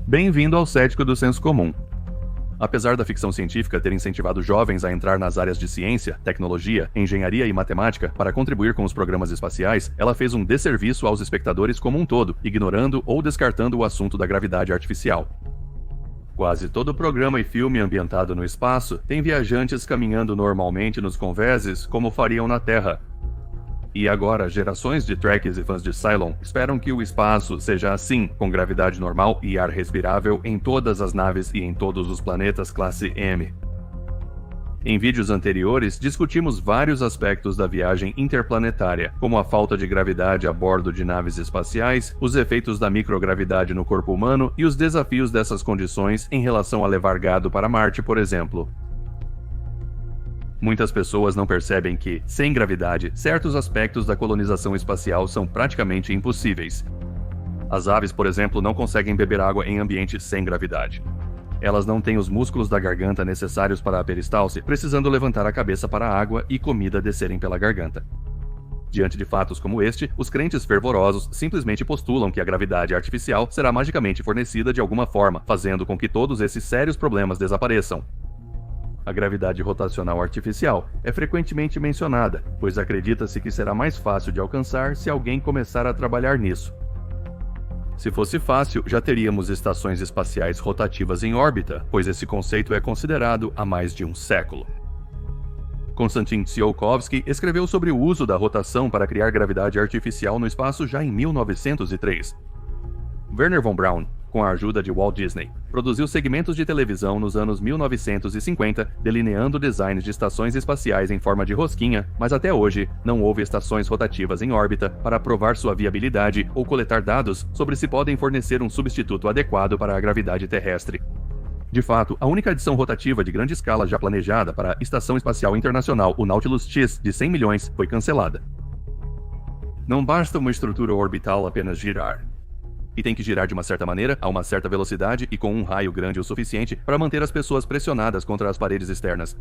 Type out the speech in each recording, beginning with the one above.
Bem-vindo ao Cético do Senso Comum. Apesar da ficção científica ter incentivado jovens a entrar nas áreas de ciência, tecnologia, engenharia e matemática para contribuir com os programas espaciais, ela fez um desserviço aos espectadores como um todo, ignorando ou descartando o assunto da gravidade artificial. Quase todo programa e filme ambientado no espaço tem viajantes caminhando normalmente nos convéses como fariam na Terra. E agora, gerações de Trekkies e fãs de Cylon esperam que o espaço seja assim, com gravidade normal e ar respirável em todas as naves e em todos os planetas classe M. Em vídeos anteriores, discutimos vários aspectos da viagem interplanetária, como a falta de gravidade a bordo de naves espaciais, os efeitos da microgravidade no corpo humano e os desafios dessas condições em relação a levar gado para Marte, por exemplo. Muitas pessoas não percebem que, sem gravidade, certos aspectos da colonização espacial são praticamente impossíveis. As aves, por exemplo, não conseguem beber água em ambiente sem gravidade. Elas não têm os músculos da garganta necessários para a peristalse, precisando levantar a cabeça para a água e comida descerem pela garganta. Diante de fatos como este, os crentes fervorosos simplesmente postulam que a gravidade artificial será magicamente fornecida de alguma forma, fazendo com que todos esses sérios problemas desapareçam. A gravidade rotacional artificial é frequentemente mencionada, pois acredita-se que será mais fácil de alcançar se alguém começar a trabalhar nisso. Se fosse fácil, já teríamos estações espaciais rotativas em órbita, pois esse conceito é considerado há mais de um século. Konstantin Tsiolkovsky escreveu sobre o uso da rotação para criar gravidade artificial no espaço já em 1903. Wernher von Braun, com a ajuda de Walt Disney, produziu segmentos de televisão nos anos 1950, delineando designs de estações espaciais em forma de rosquinha, mas até hoje não houve estações rotativas em órbita para provar sua viabilidade ou coletar dados sobre se podem fornecer um substituto adequado para a gravidade terrestre. De fato, a única adição rotativa de grande escala já planejada para a Estação Espacial Internacional, o Nautilus X, de 100 milhões, foi cancelada. Não basta uma estrutura orbital apenas girar. E tem que girar de uma certa maneira, a uma certa velocidade e com um raio grande o suficiente para manter as pessoas pressionadas contra as paredes externas.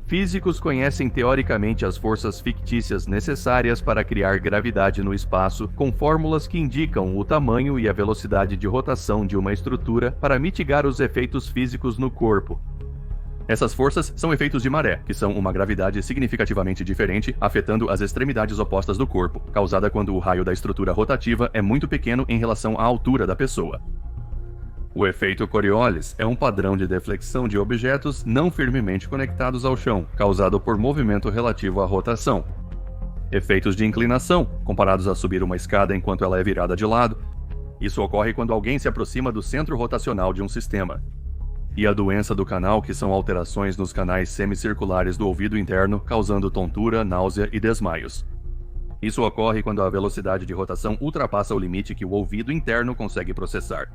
Físicos conhecem teoricamente as forças fictícias necessárias para criar gravidade no espaço, com fórmulas que indicam o tamanho e a velocidade de rotação de uma estrutura para mitigar os efeitos físicos no corpo. Essas forças são efeitos de maré, que são uma gravidade significativamente diferente, afetando as extremidades opostas do corpo, causada quando o raio da estrutura rotativa é muito pequeno em relação à altura da pessoa. O efeito Coriolis é um padrão de deflexão de objetos não firmemente conectados ao chão, causado por movimento relativo à rotação. Efeitos de inclinação, comparados a subir uma escada enquanto ela é virada de lado. Isso ocorre quando alguém se aproxima do centro rotacional de um sistema. E a doença do canal, que são alterações nos canais semicirculares do ouvido interno, causando tontura, náusea e desmaios. Isso ocorre quando a velocidade de rotação ultrapassa o limite que o ouvido interno consegue processar.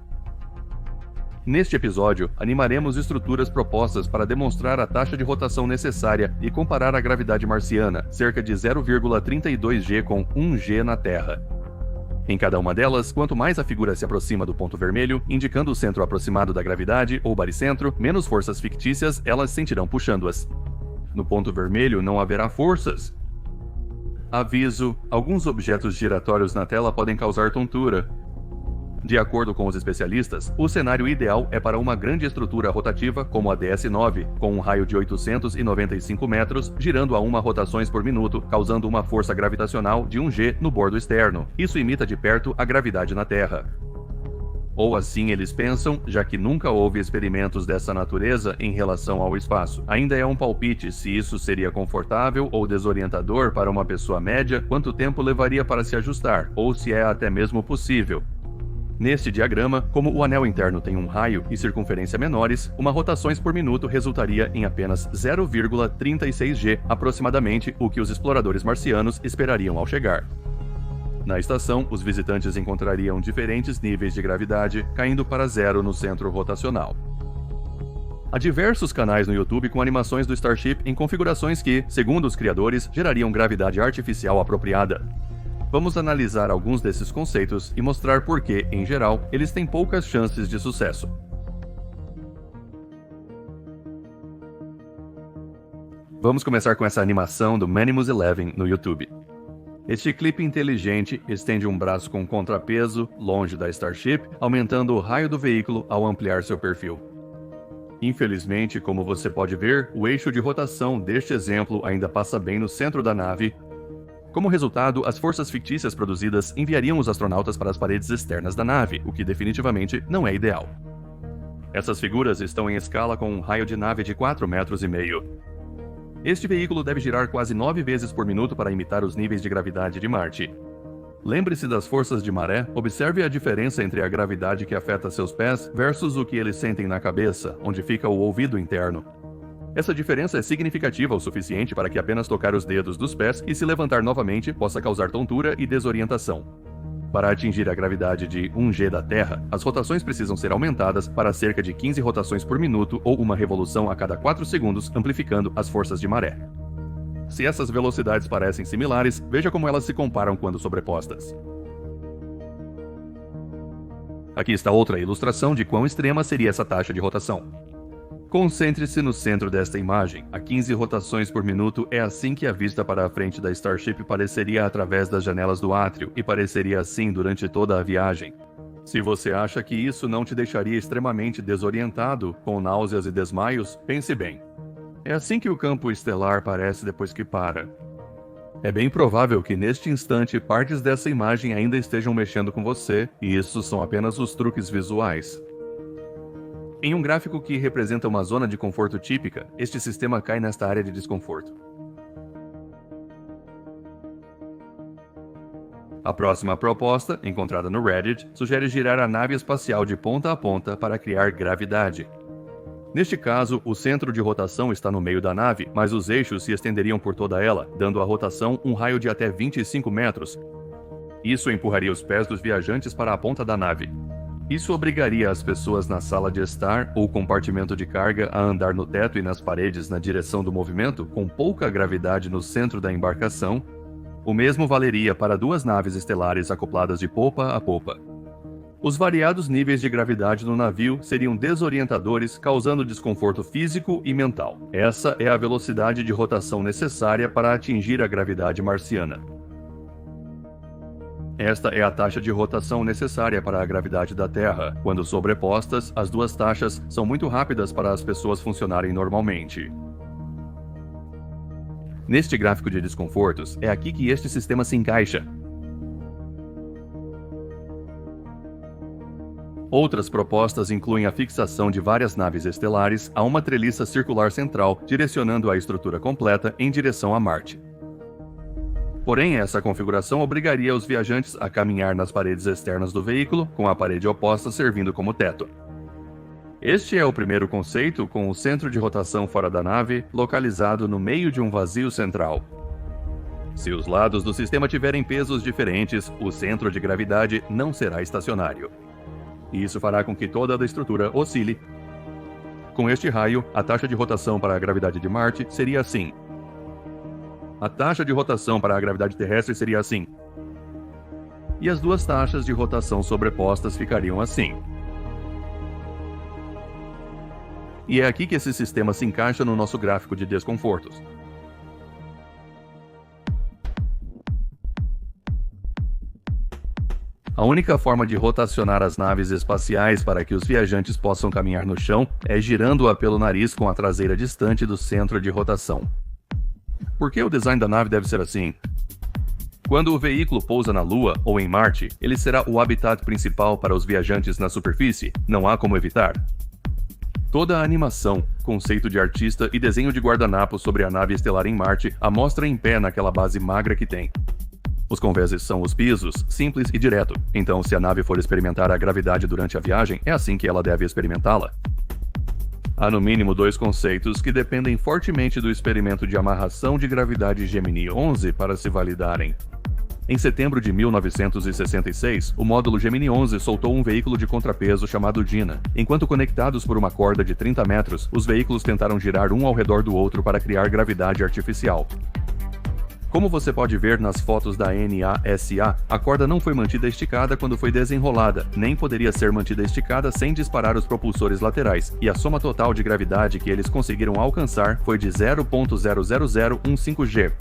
Neste episódio, animaremos estruturas propostas para demonstrar a taxa de rotação necessária e comparar a gravidade marciana, cerca de 0,32 G com 1 G na Terra. Em cada uma delas, quanto mais a figura se aproxima do ponto vermelho, indicando o centro aproximado da gravidade ou baricentro, menos forças fictícias elas sentirão puxando-as. No ponto vermelho não haverá forças. Aviso: alguns objetos giratórios na tela podem causar tontura. De acordo com os especialistas, o cenário ideal é para uma grande estrutura rotativa como a DS-9, com um raio de 895 metros, girando a 1 rotações por minuto, causando uma força gravitacional de 1 G no bordo externo. Isso imita de perto a gravidade na Terra. Ou assim eles pensam, já que nunca houve experimentos dessa natureza em relação ao espaço. Ainda é um palpite se isso seria confortável ou desorientador para uma pessoa média, quanto tempo levaria para se ajustar, ou se é até mesmo possível. Neste diagrama, como o anel interno tem um raio e circunferência menores, uma rotações por minuto resultaria em apenas 0,36 G, aproximadamente o que os exploradores marcianos esperariam ao chegar. Na estação, os visitantes encontrariam diferentes níveis de gravidade, caindo para zero no centro rotacional. Há diversos canais no YouTube com animações do Starship em configurações que, segundo os criadores, gerariam gravidade artificial apropriada. Vamos analisar alguns desses conceitos e mostrar por que, em geral, eles têm poucas chances de sucesso. Vamos começar com essa animação do Manimus 11 no YouTube. Este clipe inteligente estende um braço com contrapeso longe da Starship, aumentando o raio do veículo ao ampliar seu perfil. Infelizmente, como você pode ver, o eixo de rotação deste exemplo ainda passa bem no centro da nave. Como resultado, as forças fictícias produzidas enviariam os astronautas para as paredes externas da nave, o que definitivamente não é ideal. Essas figuras estão em escala com um raio de nave de 4,5 metros. Este veículo deve girar quase 9 vezes por minuto para imitar os níveis de gravidade de Marte. Lembre-se das forças de maré, observe a diferença entre a gravidade que afeta seus pés versus o que eles sentem na cabeça, onde fica o ouvido interno. Essa diferença é significativa o suficiente para que apenas tocar os dedos dos pés e se levantar novamente possa causar tontura e desorientação. Para atingir a gravidade de 1G da Terra, as rotações precisam ser aumentadas para cerca de 15 rotações por minuto ou uma revolução a cada 4 segundos, amplificando as forças de maré. Se essas velocidades parecem similares, veja como elas se comparam quando sobrepostas. Aqui está outra ilustração de quão extrema seria essa taxa de rotação. Concentre-se no centro desta imagem. A 15 rotações por minuto é assim que a vista para a frente da Starship pareceria através das janelas do átrio, e pareceria assim durante toda a viagem. Se você acha que isso não te deixaria extremamente desorientado, com náuseas e desmaios, pense bem. É assim que o campo estelar parece depois que para. É bem provável que neste instante partes dessa imagem ainda estejam mexendo com você, e isso são apenas os truques visuais. Em um gráfico que representa uma zona de conforto típica, este sistema cai nesta área de desconforto. A próxima proposta, encontrada no Reddit, sugere girar a nave espacial de ponta a ponta para criar gravidade. Neste caso, o centro de rotação está no meio da nave, mas os eixos se estenderiam por toda ela, dando à rotação um raio de até 25 metros. Isso empurraria os pés dos viajantes para a ponta da nave. Isso obrigaria as pessoas na sala de estar ou compartimento de carga a andar no teto e nas paredes na direção do movimento, com pouca gravidade no centro da embarcação. O mesmo valeria para 2 naves estelares acopladas de popa a popa. Os variados níveis de gravidade no navio seriam desorientadores, causando desconforto físico e mental. Essa é a velocidade de rotação necessária para atingir a gravidade marciana. Esta é a taxa de rotação necessária para a gravidade da Terra. Quando sobrepostas, as duas taxas são muito rápidas para as pessoas funcionarem normalmente. Neste gráfico de desconfortos, é aqui que este sistema se encaixa. Outras propostas incluem a fixação de várias naves estelares a uma treliça circular central, direcionando a estrutura completa em direção a Marte. Porém, essa configuração obrigaria os viajantes a caminhar nas paredes externas do veículo, com a parede oposta servindo como teto. Este é o primeiro conceito, com o centro de rotação fora da nave, localizado no meio de um vazio central. Se os lados do sistema tiverem pesos diferentes, o centro de gravidade não será estacionário. Isso fará com que toda a estrutura oscile. Com este raio, a taxa de rotação para a gravidade de Marte seria assim. A taxa de rotação para a gravidade terrestre seria assim. E as duas taxas de rotação sobrepostas ficariam assim. E é aqui que esse sistema se encaixa no nosso gráfico de desconfortos. A única forma de rotacionar as naves espaciais para que os viajantes possam caminhar no chão é girando-a pelo nariz com a traseira distante do centro de rotação. Por que o design da nave deve ser assim? Quando o veículo pousa na Lua ou em Marte, ele será o habitat principal para os viajantes na superfície, não há como evitar. Toda a animação, conceito de artista e desenho de guardanapo sobre a nave estelar em Marte a mostra em pé naquela base magra que tem. Os convéses são os pisos, simples e direto, então se a nave for experimentar a gravidade durante a viagem, é assim que ela deve experimentá-la. Há no mínimo 2 conceitos que dependem fortemente do experimento de amarração de gravidade Gemini 11 para se validarem. Em setembro de 1966, o módulo Gemini 11 soltou um veículo de contrapeso chamado Dina. Enquanto conectados por uma corda de 30 metros, os veículos tentaram girar um ao redor do outro para criar gravidade artificial. Como você pode ver nas fotos da NASA, a corda não foi mantida esticada quando foi desenrolada, nem poderia ser mantida esticada sem disparar os propulsores laterais, e a soma total de gravidade que eles conseguiram alcançar foi de 0,00015 G.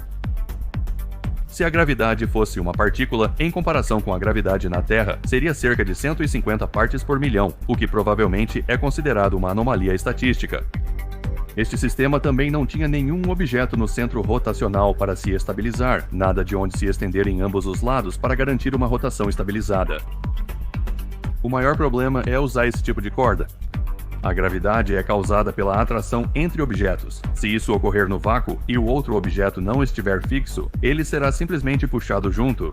Se a gravidade fosse uma partícula, em comparação com a gravidade na Terra, seria cerca de 150 partes por milhão, o que provavelmente é considerado uma anomalia estatística. Este sistema também não tinha nenhum objeto no centro rotacional para se estabilizar, nada de onde se estender em ambos os lados para garantir uma rotação estabilizada. O maior problema é usar esse tipo de corda. A gravidade é causada pela atração entre objetos. Se isso ocorrer no vácuo e o outro objeto não estiver fixo, ele será simplesmente puxado junto.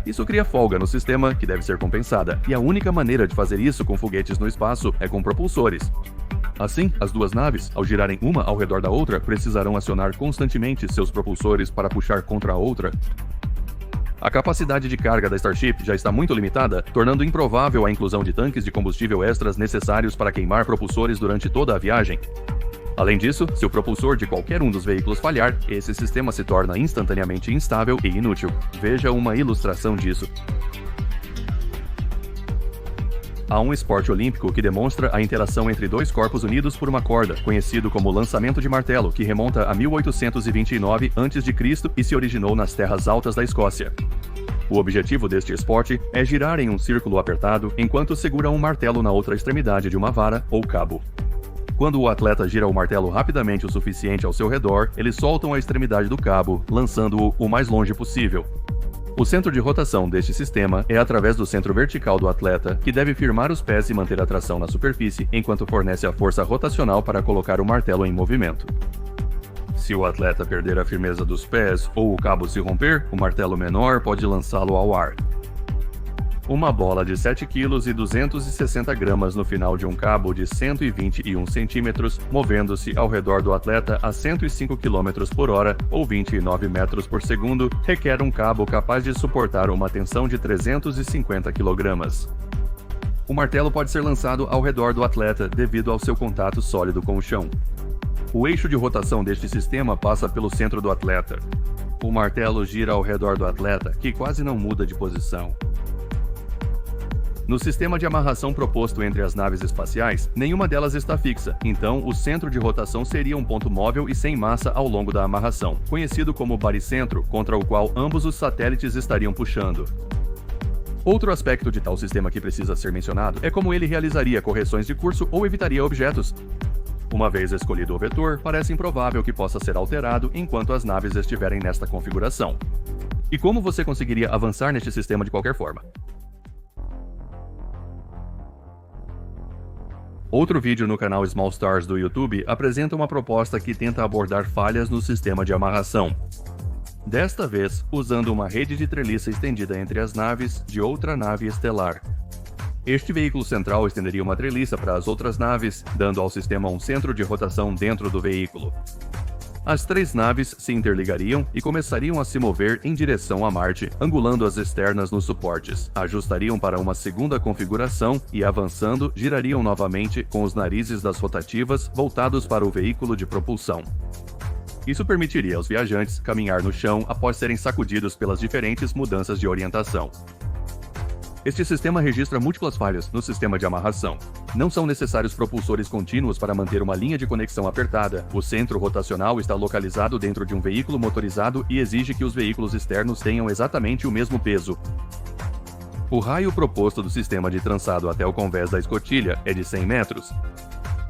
Isso cria folga no sistema, que deve ser compensada, e a única maneira de fazer isso com foguetes no espaço é com propulsores. Assim, as duas naves, ao girarem uma ao redor da outra, precisarão acionar constantemente seus propulsores para puxar contra a outra. A capacidade de carga da Starship já está muito limitada, tornando improvável a inclusão de tanques de combustível extras necessários para queimar propulsores durante toda a viagem. Além disso, se o propulsor de qualquer um dos veículos falhar, esse sistema se torna instantaneamente instável e inútil. Veja uma ilustração disso. Há um esporte olímpico que demonstra a interação entre dois corpos unidos por uma corda, conhecido como lançamento de martelo, que remonta a 1829 a.C. e se originou nas terras altas da Escócia. O objetivo deste esporte é girar em um círculo apertado enquanto segura um martelo na outra extremidade de uma vara ou cabo. Quando o atleta gira o martelo rapidamente o suficiente ao seu redor, eles soltam a extremidade do cabo, lançando-o o mais longe possível. O centro de rotação deste sistema é através do centro vertical do atleta, que deve firmar os pés e manter a tração na superfície, enquanto fornece a força rotacional para colocar o martelo em movimento. Se o atleta perder a firmeza dos pés ou o cabo se romper, o martelo menor pode lançá-lo ao ar. Uma bola de 7 kg e 260 gramas no final de um cabo de 121 cm, movendo-se ao redor do atleta a 105 km por hora ou 29 metros por segundo, requer um cabo capaz de suportar uma tensão de 350 kg. O martelo pode ser lançado ao redor do atleta devido ao seu contato sólido com o chão. O eixo de rotação deste sistema passa pelo centro do atleta. O martelo gira ao redor do atleta, que quase não muda de posição. No sistema de amarração proposto entre as naves espaciais, nenhuma delas está fixa, então o centro de rotação seria um ponto móvel e sem massa ao longo da amarração, conhecido como baricentro, contra o qual ambos os satélites estariam puxando. Outro aspecto de tal sistema que precisa ser mencionado é como ele realizaria correções de curso ou evitaria objetos. Uma vez escolhido o vetor, parece improvável que possa ser alterado enquanto as naves estiverem nesta configuração. E como você conseguiria avançar neste sistema de qualquer forma? Outro vídeo no canal Small Stars do YouTube apresenta uma proposta que tenta abordar falhas no sistema de amarração. Desta vez, usando uma rede de treliça estendida entre as naves de outra nave estelar. Este veículo central estenderia uma treliça para as outras naves, dando ao sistema um centro de rotação dentro do veículo. As três naves se interligariam e começariam a se mover em direção a Marte, angulando as externas nos suportes. Ajustariam para uma segunda configuração e, avançando, girariam novamente com os narizes das rotativas voltados para o veículo de propulsão. Isso permitiria aos viajantes caminhar no chão após serem sacudidos pelas diferentes mudanças de orientação. Este sistema registra múltiplas falhas no sistema de amarração. Não são necessários propulsores contínuos para manter uma linha de conexão apertada. O centro rotacional está localizado dentro de um veículo motorizado e exige que os veículos externos tenham exatamente o mesmo peso. O raio proposto do sistema de trançado até o convés da escotilha é de 100 metros.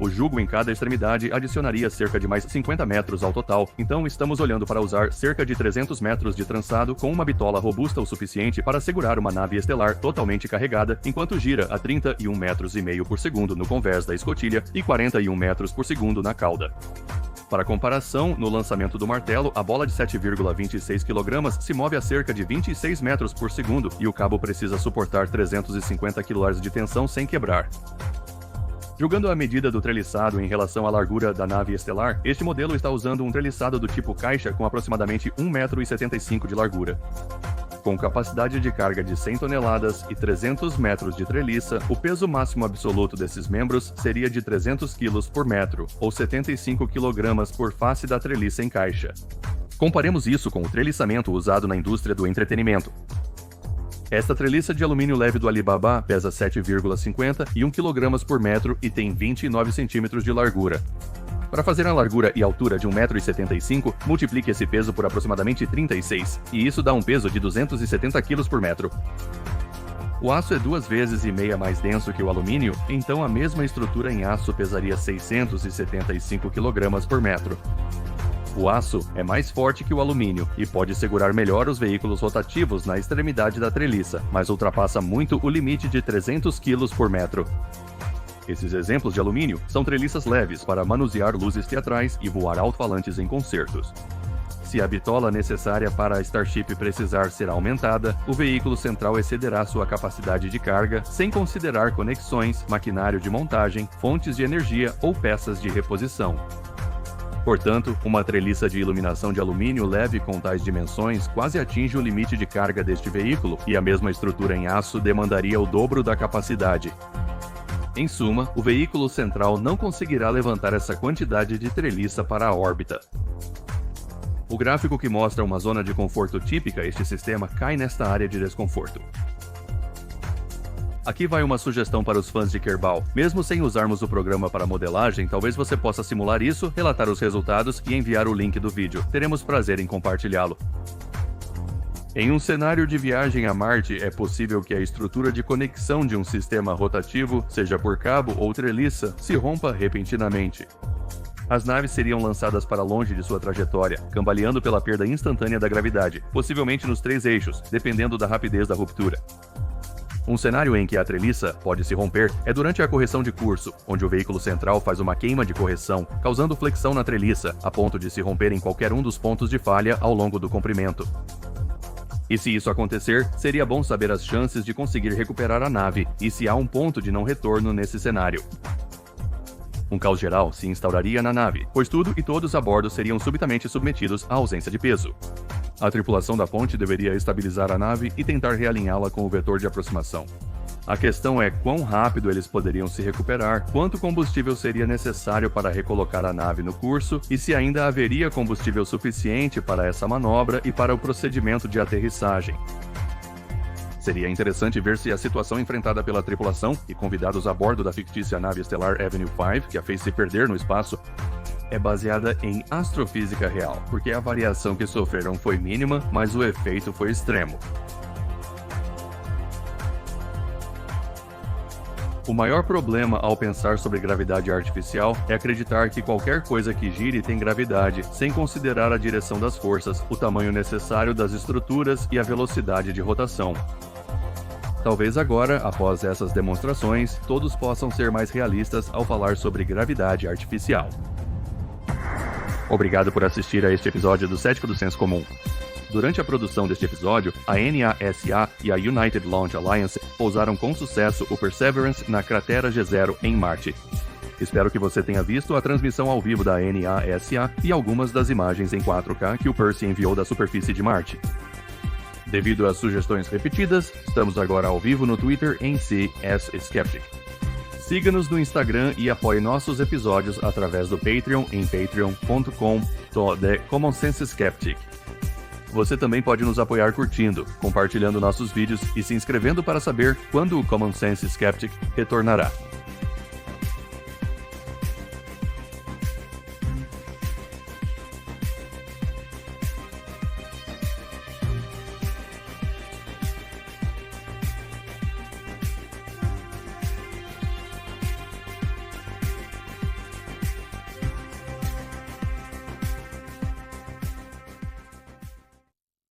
O jugo em cada extremidade adicionaria cerca de mais 50 metros ao total, então estamos olhando para usar cerca de 300 metros de trançado com uma bitola robusta o suficiente para segurar uma nave estelar totalmente carregada enquanto gira a 31,5 metros por segundo no convés da escotilha e 41 metros por segundo na cauda. Para comparação, no lançamento do martelo, a bola de 7,26 kg se move a cerca de 26 metros por segundo e o cabo precisa suportar 350 kg de tensão sem quebrar. Julgando a medida do treliçado em relação à largura da nave estelar, este modelo está usando um treliçado do tipo caixa com aproximadamente 1,75 m de largura. Com capacidade de carga de 100 toneladas e 300 metros de treliça, o peso máximo absoluto desses membros seria de 300 kg por metro, ou 75 kg por face da treliça em caixa. Comparemos isso com o treliçamento usado na indústria do entretenimento. Esta treliça de alumínio leve do Alibaba pesa 7,50 e 1 kg por metro e tem 29 cm de largura. Para fazer a largura e altura de 1,75 m, multiplique esse peso por aproximadamente 36, e isso dá um peso de 270 kg por metro. O aço é 2,5 vezes mais denso que o alumínio, então a mesma estrutura em aço pesaria 675 kg por metro. O aço é mais forte que o alumínio e pode segurar melhor os veículos rotativos na extremidade da treliça, mas ultrapassa muito o limite de 300 kg por metro. Esses exemplos de alumínio são treliças leves para manusear luzes teatrais e voar alto-falantes em concertos. Se a bitola necessária para a Starship precisar ser aumentada, o veículo central excederá sua capacidade de carga, sem considerar conexões, maquinário de montagem, fontes de energia ou peças de reposição. Portanto, uma treliça de iluminação de alumínio leve com tais dimensões quase atinge o limite de carga deste veículo, e a mesma estrutura em aço demandaria o dobro da capacidade. Em suma, o veículo central não conseguirá levantar essa quantidade de treliça para a órbita. O gráfico que mostra uma zona de conforto típica, este sistema cai nesta área de desconforto. Aqui vai uma sugestão para os fãs de Kerbal. Mesmo sem usarmos o programa para modelagem, talvez você possa simular isso, relatar os resultados e enviar o link do vídeo. Teremos prazer em compartilhá-lo. Em um cenário de viagem a Marte, é possível que a estrutura de conexão de um sistema rotativo, seja por cabo ou treliça, se rompa repentinamente. As naves seriam lançadas para longe de sua trajetória, cambaleando pela perda instantânea da gravidade, possivelmente nos 3 eixos, dependendo da rapidez da ruptura. Um cenário em que a treliça pode se romper é durante a correção de curso, onde o veículo central faz uma queima de correção, causando flexão na treliça, a ponto de se romper em qualquer um dos pontos de falha ao longo do comprimento. E se isso acontecer, seria bom saber as chances de conseguir recuperar a nave e se há um ponto de não retorno nesse cenário. Um caos geral se instauraria na nave, pois tudo e todos a bordo seriam subitamente submetidos à ausência de peso. A tripulação da ponte deveria estabilizar a nave e tentar realinhá-la com o vetor de aproximação. A questão é quão rápido eles poderiam se recuperar, quanto combustível seria necessário para recolocar a nave no curso e se ainda haveria combustível suficiente para essa manobra e para o procedimento de aterrissagem. Seria interessante ver se a situação enfrentada pela tripulação e convidados a bordo da fictícia nave estelar Avenue 5, que a fez se perder no espaço, é baseada em astrofísica real, porque a variação que sofreram foi mínima, mas o efeito foi extremo. O maior problema ao pensar sobre gravidade artificial é acreditar que qualquer coisa que gire tem gravidade, sem considerar a direção das forças, o tamanho necessário das estruturas e a velocidade de rotação. Talvez agora, após essas demonstrações, todos possam ser mais realistas ao falar sobre gravidade artificial. Obrigado por assistir a este episódio do Cético do Senso Comum. Durante a produção deste episódio, a NASA e a United Launch Alliance pousaram com sucesso o Perseverance na cratera G0 em Marte. Espero que você tenha visto a transmissão ao vivo da NASA e algumas das imagens em 4K que o Percy enviou da superfície de Marte. Devido às sugestões repetidas, estamos agora ao vivo no Twitter em CS Skeptic. Siga-nos no Instagram e apoie nossos episódios através do Patreon em patreon.com/TheCommonSenseSkeptic. Você também pode nos apoiar curtindo, compartilhando nossos vídeos e se inscrevendo para saber quando o Common Sense Skeptic retornará.